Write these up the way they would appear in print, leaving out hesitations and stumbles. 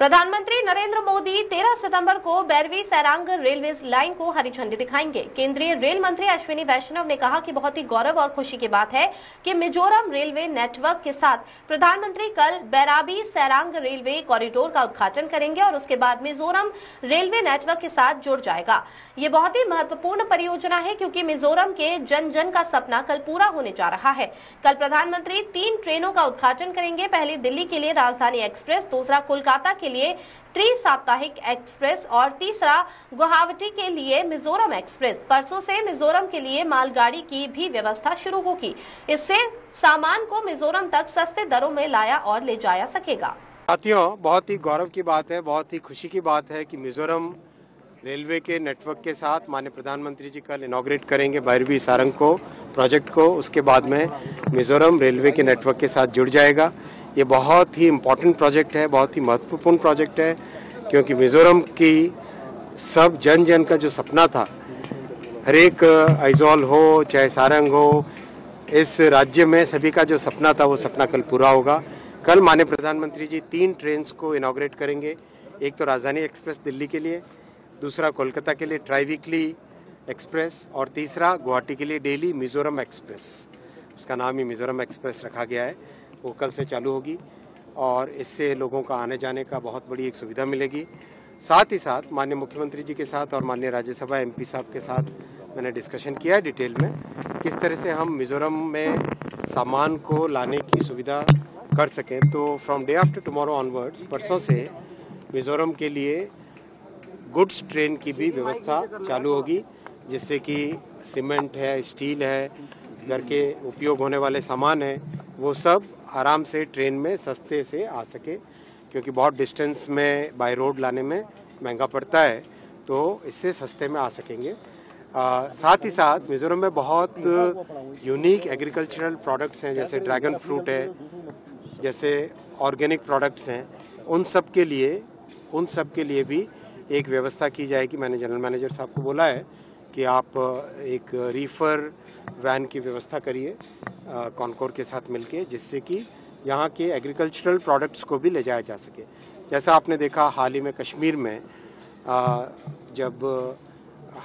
प्रधानमंत्री नरेंद्र मोदी 13 सितंबर को बैरवी-सैरांग railway line को हरी झंडी दिखाएंगे। केंद्रीय रेल मंत्री अश्विनी वैष्णव ने कहा कि बहुत ही गौरव और खुशी की बात है कि मिजोरम रेलवे नेटवर्क के साथ प्रधानमंत्री कल बैराबी-सैरांग रेलवे कॉरिडोर का उद्घाटन करेंगे और उसके बाद मिजोरम रेलवे नेटवर्क के साथ जुड़ जाएगा। ये बहुत ही महत्वपूर्ण परियोजना है क्योंकि मिजोरम के जन जन का सपना कल पूरा होने जा रहा है। कल प्रधानमंत्री 3 ट्रेनों का उद्घाटन करेंगे। पहली दिल्ली के लिए राजधानी एक्सप्रेस, दूसरा कोलकाता के लिए त्रि-साप्ताहिक एक्सप्रेस और तीसरा गुवाहाटी के लिए मिजोरम एक्सप्रेस। परसों से मिजोरम के लिए मालगाड़ी की भी व्यवस्था शुरू होगी। इससे सामान को मिजोरम तक सस्ते दरों में लाया और ले जाया सकेगा। साथियों, बहुत ही गौरव की बात है, बहुत ही खुशी की बात है कि मिजोरम रेलवे के नेटवर्क के साथ माननीय प्रधानमंत्री जी कल इनॉग्रेट करेंगे बैरवी-सारंग को प्रोजेक्ट को। उसके बाद में मिजोरम रेलवे के नेटवर्क के साथ जुड़ जाएगा। ये बहुत ही इम्पोर्टेंट प्रोजेक्ट है, बहुत ही महत्वपूर्ण प्रोजेक्ट है क्योंकि मिजोरम की सब जन जन का जो सपना था, हर एक आइजॉल हो चाहे सारंग हो, इस राज्य में सभी का जो सपना था वो सपना कल पूरा होगा। कल माननीय प्रधानमंत्री जी 3 ट्रेन्स को इनॉग्रेट करेंगे। एक तो राजधानी एक्सप्रेस दिल्ली के लिए, दूसरा कोलकाता के लिए ट्राई वीकली एक्सप्रेस और तीसरा गुवाहाटी के लिए डेली मिजोरम एक्सप्रेस। उसका नाम ही मिजोरम एक्सप्रेस रखा गया है। वो कल से चालू होगी और इससे लोगों का आने जाने का बहुत बड़ी एक सुविधा मिलेगी। साथ ही साथ माननीय मुख्यमंत्री जी के साथ और माननीय राज्यसभा एमपी साहब के साथ मैंने डिस्कशन किया है डिटेल में किस तरह से हम मिजोरम में सामान को लाने की सुविधा कर सकें। तो from day after tomorrow onwards, परसों से मिजोरम के लिए गुड्स ट्रेन की भी व्यवस्था चालू होगी, जिससे कि सीमेंट है, स्टील है, घर के उपयोग होने वाले सामान है, वो सब आराम से ट्रेन में सस्ते से आ सके क्योंकि बहुत डिस्टेंस में बाय रोड लाने में महंगा पड़ता है, तो इससे सस्ते में आ सकेंगे। साथ ही साथ मिजोरम में बहुत यूनिक एग्रीकल्चरल प्रोडक्ट्स हैं, जैसे ड्रैगन फ्रूट है, जैसे ऑर्गेनिक प्रोडक्ट्स हैं, उन सब के लिए भी एक व्यवस्था की जाएगी। मैंने जनरल मैनेजर साहब को बोला है कि आप एक रीफर वैन की व्यवस्था करिए कॉनकोर के साथ मिलके, जिससे कि यहाँ के एग्रीकल्चरल प्रोडक्ट्स को भी ले जाया जा सके। जैसा आपने देखा हाल ही में कश्मीर में जब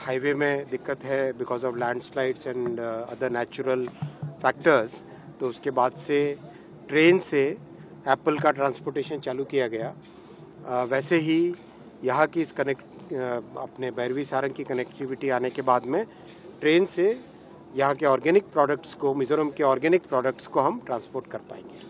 हाईवे में दिक्कत है because of landslides and other natural factors, तो उसके बाद से ट्रेन से एप्पल का ट्रांसपोर्टेशन चालू किया गया। वैसे ही यहाँ की इस अपने बैरवी-सारंग की कनेक्टिविटी आने के बाद में ट्रेन से यहाँ के ऑर्गेनिक प्रोडक्ट्स को, मिजोरम के ऑर्गेनिक प्रोडक्ट्स को हम ट्रांसपोर्ट कर पाएंगे।